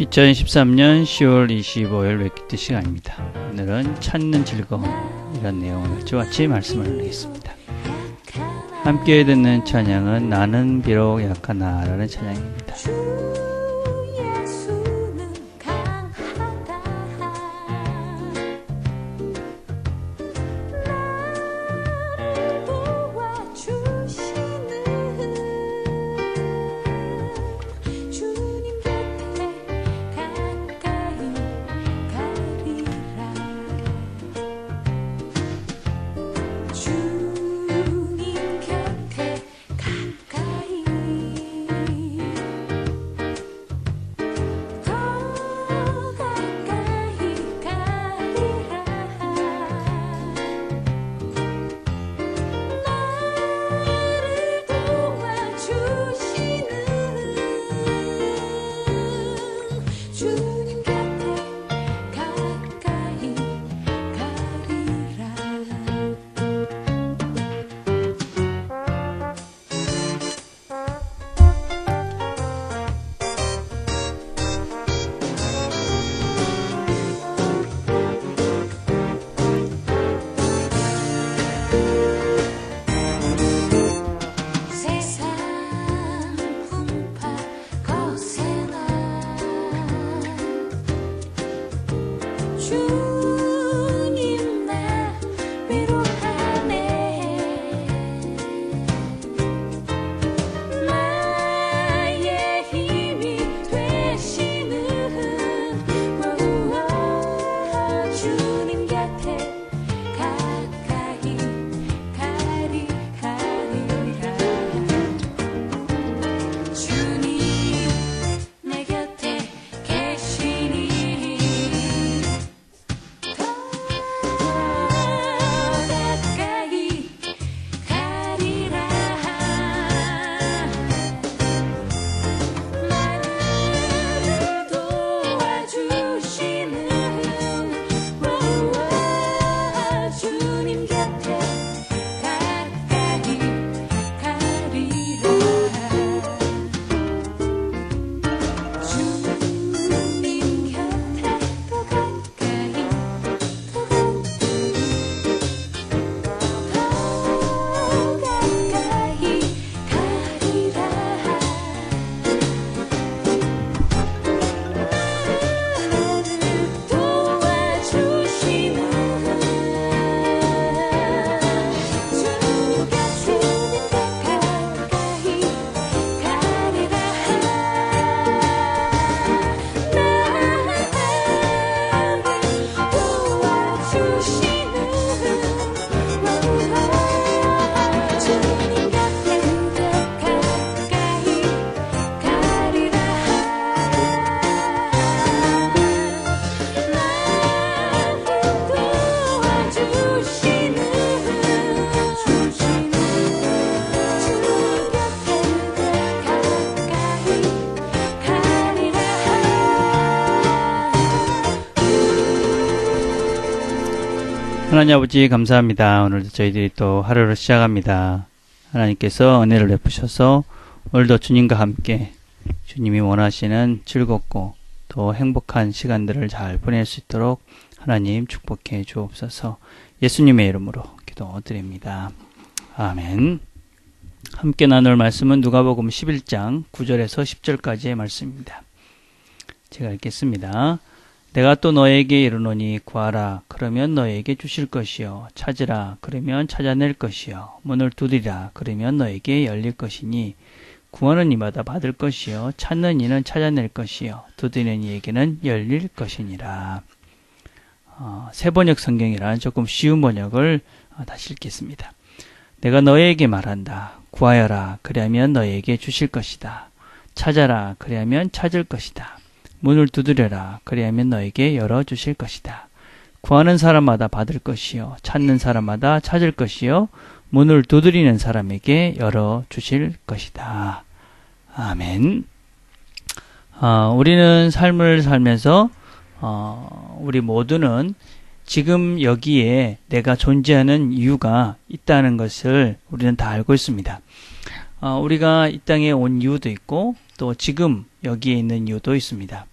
2013년 10월 25일 웨키트 시간입니다. 오늘은 찾는 즐거움 이런 내용을 같이 말씀을 나누겠습니다. 함께 듣는 찬양은 나는 비록 약하나 라는 찬양입니다. 하나님 아버지 감사합니다. 오늘도 저희들이 또 하루를 시작합니다. 하나님께서 은혜를 베푸셔서 오늘도 주님과 함께 주님이 원하시는 즐겁고 또 행복한 시간들을 잘 보낼 수 있도록 하나님 축복해 주옵소서. 예수님의 이름으로 기도드립니다. 아멘. 함께 나눌 말씀은 누가복음 11장 9절에서 10절까지의 말씀입니다. 제가 읽겠습니다. 내가 또 너에게 이르노니 구하라 그러면 너에게 주실 것이요 찾으라 그러면 찾아낼 것이요 문을 두드리라 그러면 너에게 열릴 것이니 구하는 이마다 받을 것이요 찾는 이는 찾아낼 것이요 두드리는 이에게는 열릴 것이니라. 새번역 성경이라는 조금 쉬운 번역을 다시 읽겠습니다. 내가 너에게 말한다. 구하여라 그리하면 너에게 주실 것이다. 찾아라 그리하면 찾을 것이다. 문을 두드려라 그리하면 너에게 열어주실 것이다. 구하는 사람마다 받을 것이요 찾는 사람마다 찾을 것이요 문을 두드리는 사람에게 열어주실 것이다. 아멘. 우리는 삶을 살면서 우리 모두는 지금 여기에 내가 존재하는 이유가 있다는 것을 우리는 다 알고 있습니다. 우리가 이 땅에 온 이유도 있고 또 지금 여기에 있는 이유도 있습니다.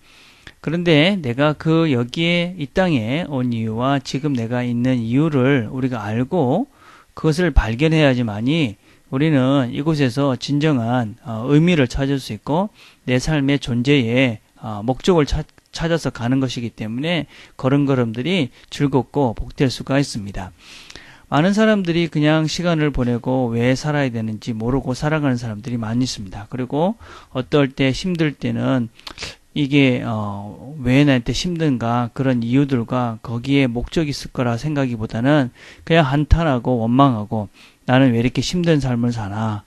그런데 내가 여기에 이 땅에 온 이유와 지금 내가 있는 이유를 우리가 알고 그것을 발견해야지만이 우리는 이곳에서 진정한 의미를 찾을 수 있고 내 삶의 존재의 목적을 찾아서 가는 것이기 때문에 걸음걸음들이 즐겁고 복될 수가 있습니다. 많은 사람들이 그냥 시간을 보내고 왜 살아야 되는지 모르고 살아가는 사람들이 많이 있습니다. 그리고 어떨 때 힘들 때는 이게 왜 나한테 힘든가 그런 이유들과 거기에 목적이 있을 거라 생각이보다는 그냥 한탄하고 원망하고 나는 왜 이렇게 힘든 삶을 사나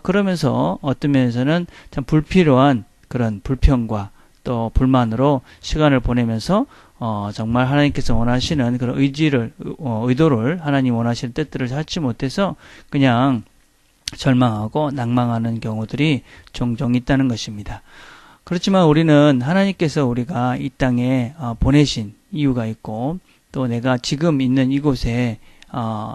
그러면서 어떤 면에서는 참 불필요한 그런 불평과 또 불만으로 시간을 보내면서 정말 하나님께서 원하시는 그런 의도를 하나님 원하시는 뜻들을 찾지 못해서 그냥 절망하고 낭망하는 경우들이 종종 있다는 것입니다. 그렇지만 우리는 하나님께서 우리가 이 땅에 보내신 이유가 있고 또 내가 지금 있는 이곳에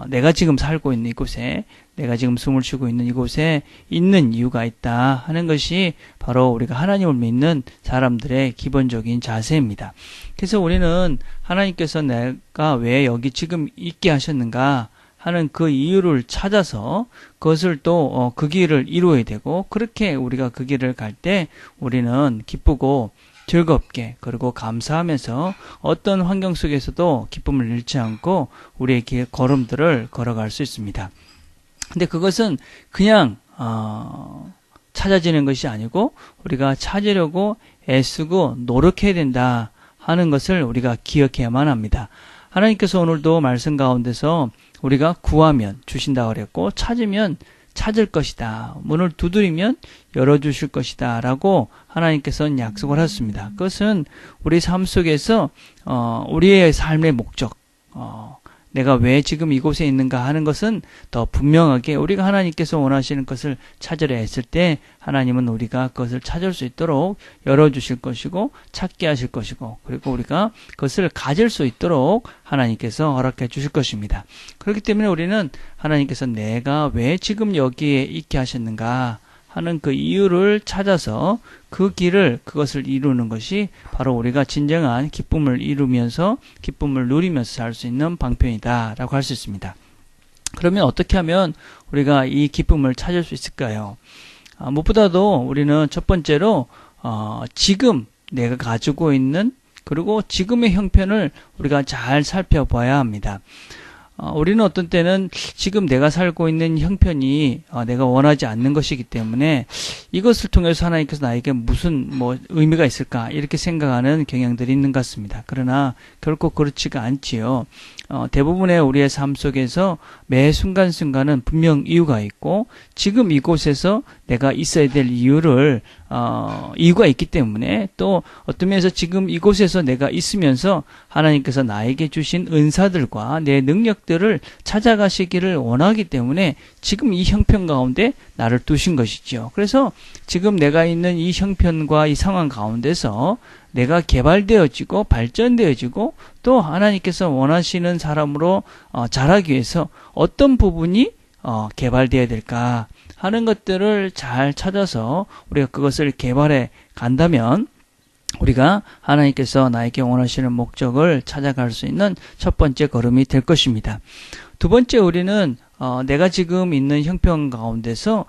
내가 지금 살고 있는 이곳에 내가 지금 숨을 쉬고 있는 이곳에 있는 이유가 있다 하는 것이 바로 우리가 하나님을 믿는 사람들의 기본적인 자세입니다. 그래서 우리는 하나님께서 내가 왜 여기 지금 있게 하셨는가 하는 그 이유를 찾아서 그것을 또 그 길을 이루어야 되고 그렇게 우리가 그 길을 갈 때 우리는 기쁘고 즐겁게 그리고 감사하면서 어떤 환경 속에서도 기쁨을 잃지 않고 우리의 걸음들을 걸어갈 수 있습니다. 근데 그것은 그냥 찾아지는 것이 아니고 우리가 찾으려고 애쓰고 노력해야 된다 하는 것을 우리가 기억해야만 합니다. 하나님께서 오늘도 말씀 가운데서 우리가 구하면 주신다고 그랬고 찾으면 찾을 것이다. 문을 두드리면 열어주실 것이다. 라고 하나님께서는 약속을 하셨습니다. 그것은 우리 삶 속에서 우리의 삶의 목적 내가 왜 지금 이곳에 있는가 하는 것은 더 분명하게 우리가 하나님께서 원하시는 것을 찾으려 했을 때 하나님은 우리가 그것을 찾을 수 있도록 열어주실 것이고 찾게 하실 것이고 그리고 우리가 그것을 가질 수 있도록 하나님께서 허락해 주실 것입니다. 그렇기 때문에 우리는 하나님께서 내가 왜 지금 여기에 있게 하셨는가 하는 그 이유를 찾아서 그것을 이루는 것이 바로 우리가 진정한 기쁨을 이루면서 기쁨을 누리면서 살 수 있는 방편이다 라고 할 수 있습니다. 그러면 어떻게 하면 우리가 이 기쁨을 찾을 수 있을까요? 무엇보다도 우리는 첫 번째로 지금 내가 가지고 있는 그리고 지금의 형편을 우리가 잘 살펴봐야 합니다. 우리는 어떤 때는 지금 내가 살고 있는 형편이 내가 원하지 않는 것이기 때문에 이것을 통해서 하나님께서 나에게 무슨 의미가 있을까 이렇게 생각하는 경향들이 있는 것 같습니다. 그러나 결코 그렇지가 않지요. 대부분의 우리의 삶 속에서 매 순간순간은 분명 이유가 있고 지금 이곳에서 내가 있어야 될 이유가 있기 때문에 또 어떤 면에서 지금 이곳에서 내가 있으면서 하나님께서 나에게 주신 은사들과 내 능력들을 찾아가시기를 원하기 때문에 지금 이 형편 가운데 나를 두신 것이죠. 그래서 지금 내가 있는 이 형편과 이 상황 가운데서 내가 개발되어지고 발전되어지고 또 하나님께서 원하시는 사람으로 자라기 위해서 어떤 부분이 개발되어야 될까 하는 것들을 잘 찾아서 우리가 그것을 개발해 간다면 우리가 하나님께서 나에게 원하시는 목적을 찾아갈 수 있는 첫 번째 걸음이 될 것입니다. 두 번째 우리는 내가 지금 있는 형편 가운데서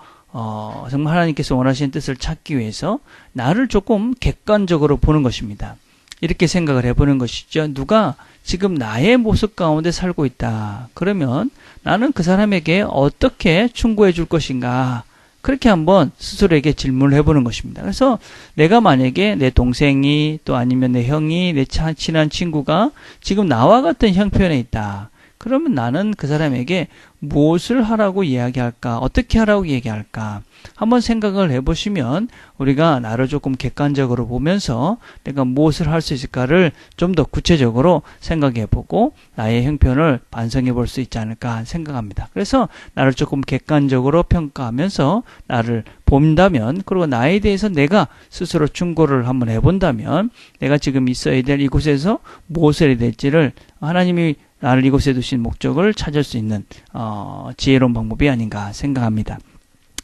정말 하나님께서 원하시는 뜻을 찾기 위해서 나를 조금 객관적으로 보는 것입니다. 이렇게 생각을 해보는 것이죠. 누가 지금 나의 모습 가운데 살고 있다. 그러면 나는 그 사람에게 어떻게 충고해 줄 것인가. 그렇게 한번 스스로에게 질문을 해보는 것입니다. 그래서 내가 만약에 내 동생이 또 아니면 내 형이 내 친한 친구가 지금 나와 같은 형편에 있다. 그러면 나는 그 사람에게 무엇을 하라고 이야기할까? 어떻게 하라고 얘기할까? 한번 생각을 해보시면 우리가 나를 조금 객관적으로 보면서 내가 무엇을 할 수 있을까를 좀 더 구체적으로 생각해보고 나의 형편을 반성해 볼 수 있지 않을까 생각합니다. 그래서 나를 조금 객관적으로 평가하면서 나를 본다면 그리고 나에 대해서 내가 스스로 충고를 한번 해본다면 내가 지금 있어야 될 이곳에서 무엇을 해야 될지를 하나님이 나를 이곳에 두신 목적을 찾을 수 있는 지혜로운 방법이 아닌가 생각합니다.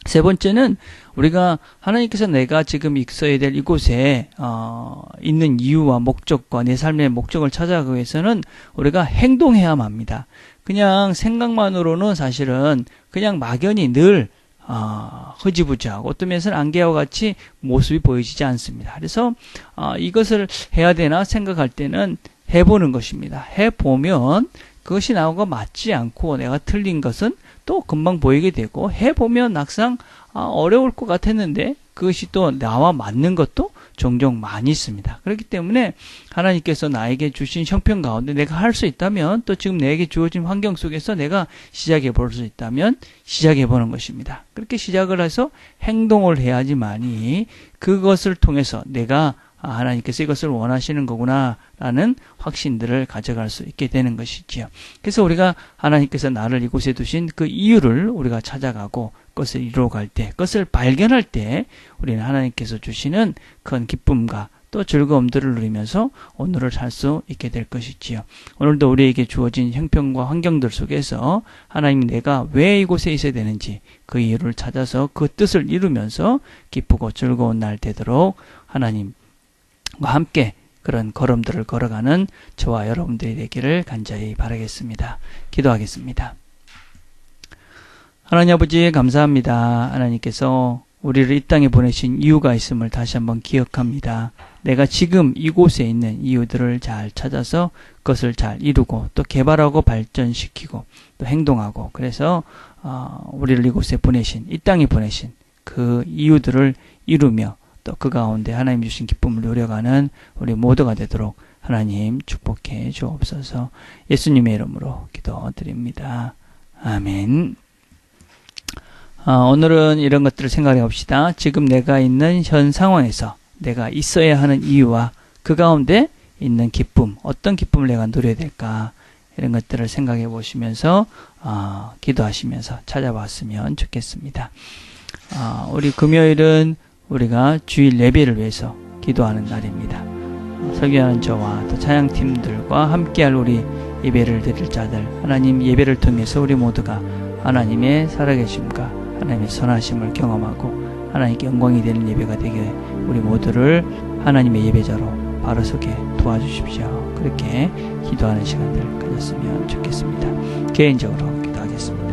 세 번째는 우리가 하나님께서 내가 지금 있어야 될 이곳에 있는 이유와 목적과 내 삶의 목적을 찾아가기 위해서는 우리가 행동해야만 합니다. 그냥 생각만으로는 사실은 그냥 막연히 늘 흐지부지하고 어떤 면에서는 안개와 같이 모습이 보여지지 않습니다. 그래서 이것을 해야 되나 생각할 때는 해보는 것입니다. 해보면 그것이 나하고 맞지 않고 내가 틀린 것은 또 금방 보이게 되고, 해보면 막상 어려울 것 같았는데 그것이 또 나와 맞는 것도 종종 많이 있습니다. 그렇기 때문에 하나님께서 나에게 주신 형편 가운데 내가 할 수 있다면, 또 지금 내게 주어진 환경 속에서 내가 시작해 볼 수 있다면 시작해 보는 것입니다. 그렇게 시작을 해서 행동을 해야지만이 그것을 통해서 내가 하나님께서 이것을 원하시는 거구나 라는 확신들을 가져갈 수 있게 되는 것이지요. 그래서 우리가 하나님께서 나를 이곳에 두신 그 이유를 우리가 찾아가고 그것을 이루어갈 때, 그것을 발견할 때 우리는 하나님께서 주시는 큰 기쁨과 또 즐거움들을 누리면서 오늘을 살 수 있게 될 것이지요. 오늘도 우리에게 주어진 형편과 환경들 속에서 하나님, 내가 왜 이곳에 있어야 되는지 그 이유를 찾아서 그 뜻을 이루면서 기쁘고 즐거운 날 되도록 하나님과 함께 그런 걸음들을 걸어가는 저와 여러분들이 되기를 간절히 바라겠습니다. 기도하겠습니다. 하나님 아버지, 감사합니다. 하나님께서 우리를 이 땅에 보내신 이유가 있음을 다시 한번 기억합니다. 내가 지금 이곳에 있는 이유들을 잘 찾아서 그것을 잘 이루고 또 개발하고 발전시키고 또 행동하고, 그래서 우리를 이곳에 보내신, 이 땅에 보내신 그 이유들을 이루며 또 그 가운데 하나님 주신 기쁨을 누려가는 우리 모두가 되도록 하나님 축복해 주옵소서. 예수님의 이름으로 기도드립니다. 아멘. 오늘은 이런 것들을 생각해 봅시다. 지금 내가 있는 현 상황에서 내가 있어야 하는 이유와 그 가운데 있는 기쁨, 어떤 기쁨을 내가 누려야 될까, 이런 것들을 생각해 보시면서 기도하시면서 찾아봤으면 좋겠습니다. 우리 금요일은 우리가 주일 예배를 위해서 기도하는 날입니다. 설교하는 저와 또 찬양팀들과 함께할 우리 예배를 드릴 자들, 하나님 예배를 통해서 우리 모두가 하나님의 살아계심과 하나님의 선하심을 경험하고 하나님께 영광이 되는 예배가 되게 우리 모두를 하나님의 예배자로 바로 서게 도와주십시오. 그렇게 기도하는 시간들 가졌으면 좋겠습니다. 개인적으로 기도하겠습니다.